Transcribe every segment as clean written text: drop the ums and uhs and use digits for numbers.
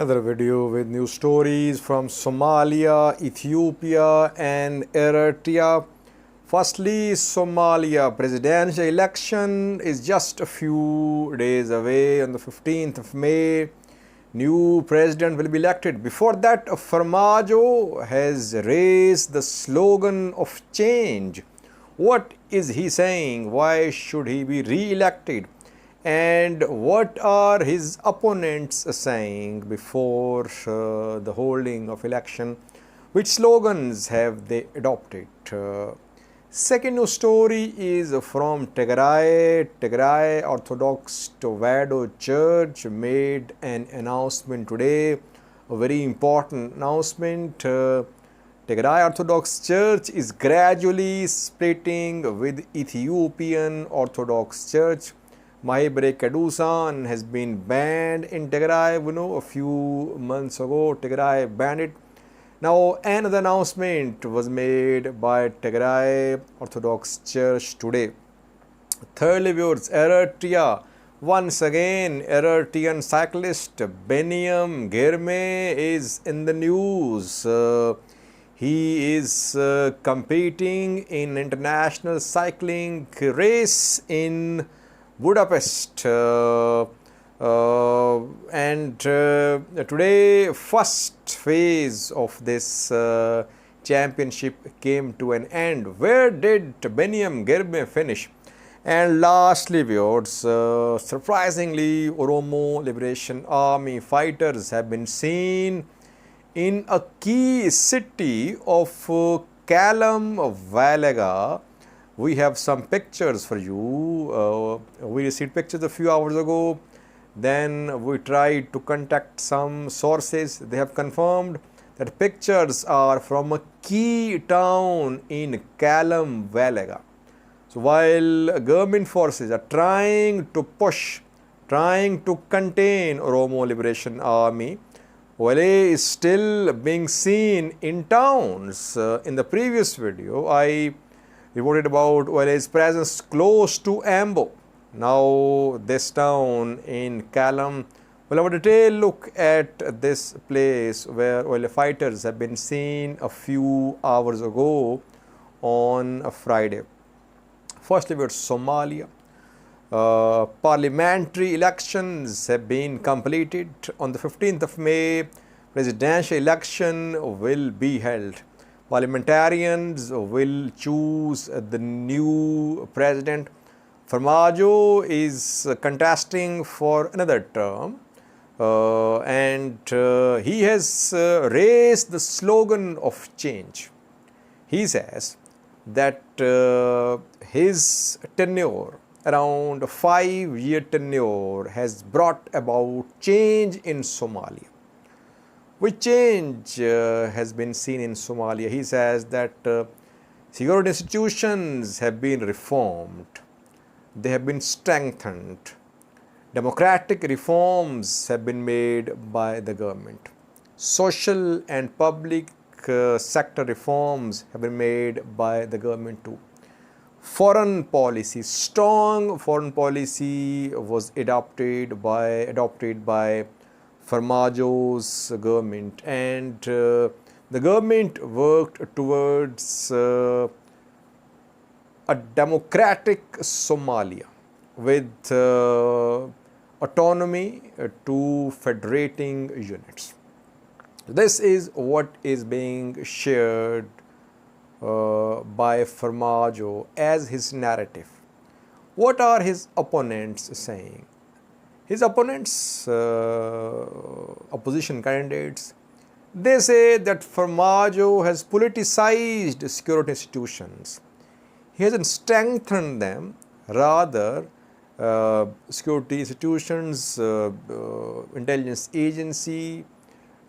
Another video with new stories from Somalia, Ethiopia and Eritrea. Firstly, Somalia presidential election is just a few days away. On the 15th of May, new president will be elected. Before that, Farmajo has raised the slogan of change. What is he saying? Why should he be re-elected? And what are his opponents saying before the holding of election? Which slogans have they adopted? Second news story is from Tigray. Tigray Orthodox Church made an announcement today, a very important announcement. Tigray Orthodox Church is gradually splitting with Ethiopian Orthodox Church. Mahibre Kadusan has been banned in Tigray. A few months ago, Tigray banned it. Now, another announcement was made by Tigray Orthodox Church today. Thirdly, viewers, Eritrea. Once again, Eritrean cyclist Biniam Girmay is in the news. He is competing in international cycling race in Budapest, and today first phase of this championship came to an end. Where did Biniam Girmay finish? And lastly, viewers, surprisingly, Oromo Liberation Army fighters have been seen in a key city of Kalam Valaga. We have some pictures for you. We received pictures a few hours ago. Then we tried to contact some sources. They have confirmed that pictures are from a key town in Kalam Valaga. So while government forces are trying to contain Oromo Liberation Army, OLA is still being seen in towns. In the previous video, I reported about OLA's presence close to Ambo. Now this town in Kalam. We'll have a detailed look at this place where OLA fighters have been seen a few hours ago on a Friday. Firstly, we're Somalia. Parliamentary elections have been completed. On the 15th of May, presidential election will be held. Parliamentarians will choose the new president. Farmajo is contesting for another term, and he has raised the slogan of change. He says that his tenure, around a 5-year tenure, has brought about change in Somalia. Which change has been seen in Somalia? He says that security institutions have been reformed, they have been strengthened, democratic reforms have been made by the government, social and public sector reforms have been made by the government too. Foreign policy, strong foreign policy was adopted by Farmajo's government, and the government worked towards a democratic Somalia with autonomy to federating units. This is what is being shared by Farmajo as his narrative. What are his opponents saying? His opponents, opposition candidates, they say that Farmajo has politicized security institutions. He hasn't strengthened them. Rather, security institutions, intelligence agency,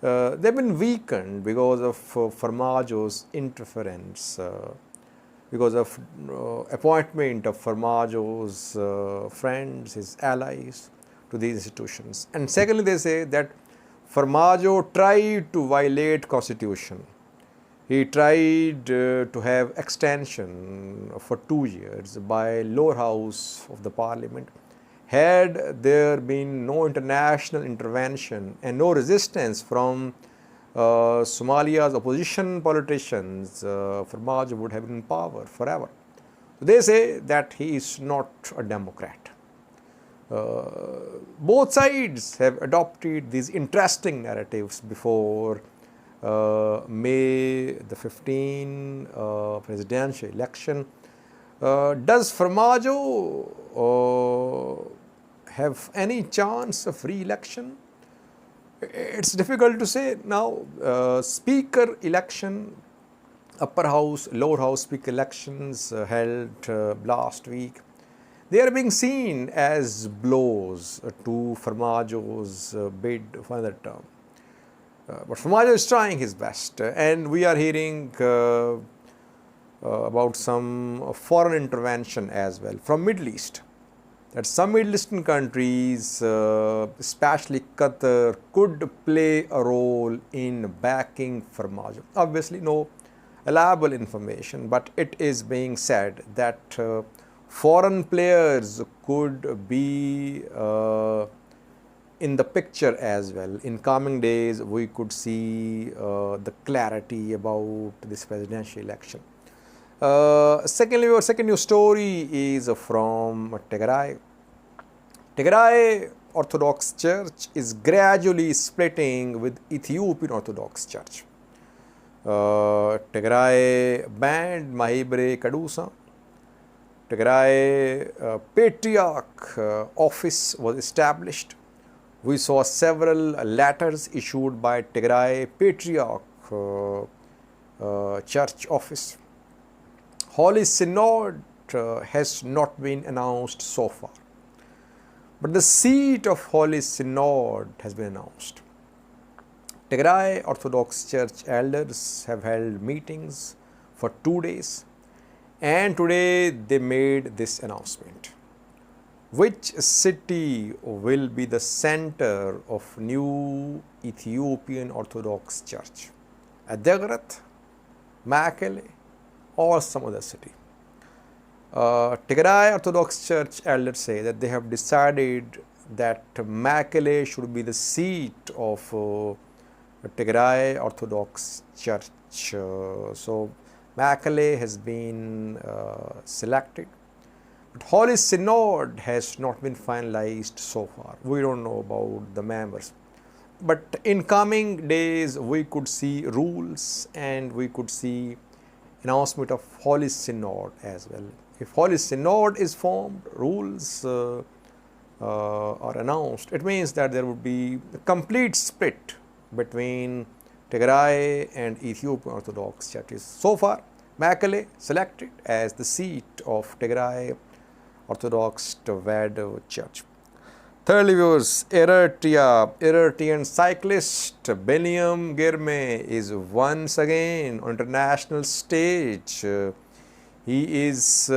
they've been weakened because of Farmajo's interference, because of appointment of Farmajo's friends, his allies to these institutions. And secondly, they say that Farmajo tried to violate constitution. He tried to have extension for 2 years by lower house of the parliament, Had there been no international intervention and no resistance from Somalia's opposition politicians, Farmajo would have been in power forever. They say that he is not a Democrat. Both sides have adopted these interesting narratives before May the 15 presidential election. Does Farmajo have any chance of re-election? It's difficult to say now. Speaker election, upper house, lower house speaker elections held last week, they are being seen as blows to Farmajo's bid for another term. But Farmajo is trying his best, and we are hearing about some foreign intervention as well from Middle East. That some Middle Eastern countries, especially Qatar, could play a role in backing Farmajo. Obviously, no reliable information, but it is being said that foreign players could be in the picture as well. In coming days, we could see the clarity about this presidential election. Secondly, our second news story is from Tigray. Tigray Orthodox Church is gradually splitting with Ethiopian Orthodox Church. Tigray banned Mahibre Kadusa. Tigray Patriarch office was established. We saw several letters issued by Tigray Patriarch Church office. Holy Synod has not been announced so far, but the seat of Holy Synod has been announced. Tigray Orthodox Church elders have held meetings for 2 days, and today they made this announcement. Which city will be the center of new Ethiopian Orthodox Church? Adegrat, Mekelle, or some other city? Tigray Orthodox Church elders say that they have decided that Mekelle should be the seat of Tigray Orthodox Church. So Mekelle has been selected, but Holy Synod has not been finalized so far. We don't know about the members, but in coming days we could see rules and we could see announcement of Holy Synod as well. If Holy Synod is formed, rules are announced, it means that there would be a complete split between Tigray and Ethiopian Orthodox churches. So far, Mekelle selected as the seat of Tigray Orthodox Church. Thirdly, viewers, Eritrean cyclist Biniam Girmay is once again on international stage. He is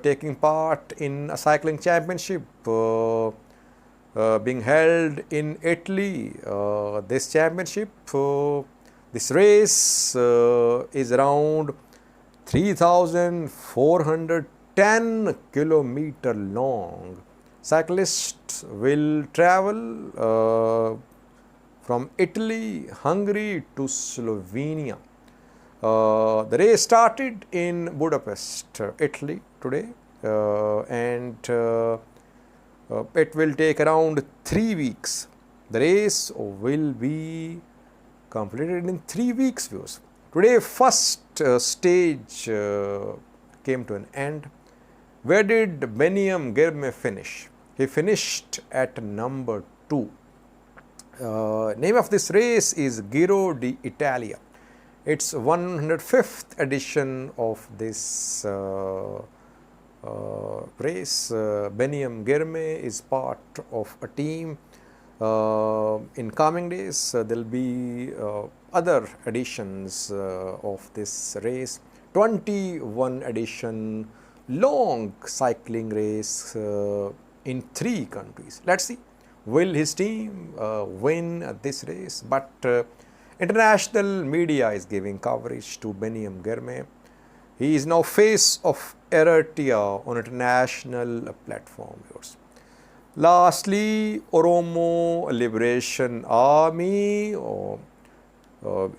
taking part in a cycling championship being held in Italy. This championship, this race is around 3,410 kilometer long. Cyclists will travel from Italy, Hungary to Slovenia. The race started in Budapest, Italy today, and it will take around 3 weeks. The race will be completed in 3 weeks, viewers. Today, first stage came to an end. Where did Biniam Girmay finish? He finished at number 2. Name of this race is Giro d'Italia. It's 105th edition of this race. Biniam Girmay is part of a team. In coming days, there will be other editions of this race. 21 edition long cycling race in 3 countries. Let's see, will his team win this race? But international media is giving coverage to Biniam Girmay. He is now face of Eritrea on international platform. Lastly, Oromo Liberation Army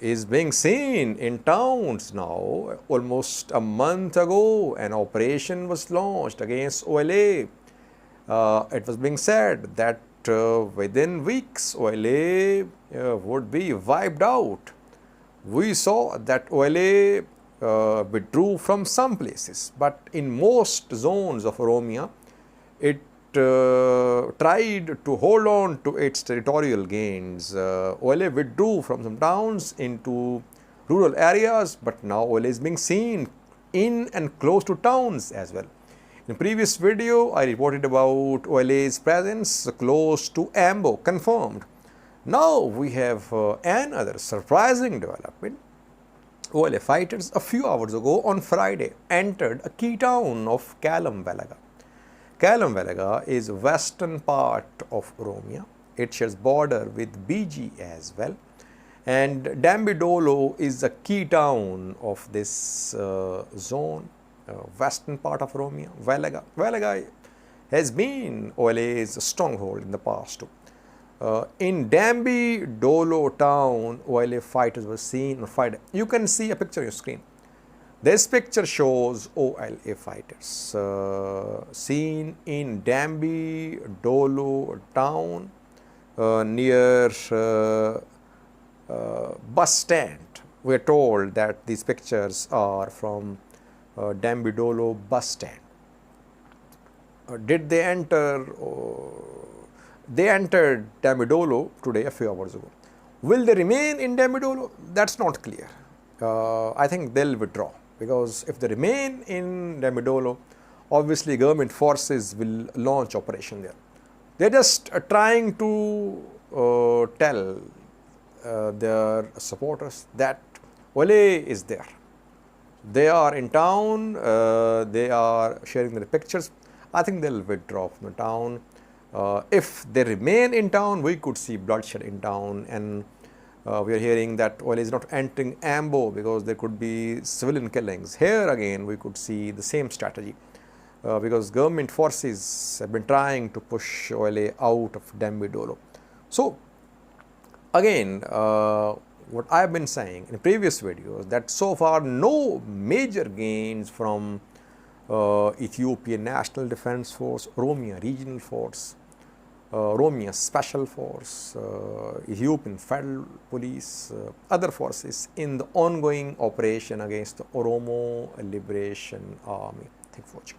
is being seen in towns now. Almost a month ago, an operation was launched against OLA. It was being said that within weeks OLA would be wiped out. We saw that OLA withdrew from some places, but in most zones of Oromia, it tried to hold on to its territorial gains. OLA withdrew from some towns into rural areas, but now OLA is being seen in and close to towns as well. In the previous video, I reported about OLA's presence close to Ambo, confirmed. Now we have another surprising development. OLA fighters a few hours ago on Friday entered a key town of Kalam-Velaga. Kalam-Velaga is western part of Oromia. It shares border with BG as well. And Dembi Dollo is a key town of this zone, western part of Oromia. Velaga has been OLA's stronghold in the past too. In Dembi Dollo town, OLA fighters were seen on Friday. You can see a picture on your screen. This picture shows OLA fighters seen in Dembi Dollo town near bus stand. We are told that these pictures are from Dembi Dollo bus stand. Did they enter? They entered Dembi Dollo today a few hours ago. Will they remain in Dembi Dollo? That's not clear. I think they'll withdraw, because if they remain in Dembi Dollo, obviously government forces will launch operation there. They're just trying to tell their supporters that OLA is there. They are in town, they are sharing their pictures. I think they'll withdraw from the town. If they remain in town, we could see bloodshed in town, and we are hearing that OLA is not entering Ambo because there could be civilian killings. Here again, we could see the same strategy because government forces have been trying to push OLA out of Dembi Dollo. So again, what I have been saying in previous videos, that so far no major gains from Ethiopian National Defense Force, Oromia Regional Force, Oromia Special Force, Ethiopian Federal Police, other forces in the ongoing operation against the Oromo Liberation Army. Thank you for watching.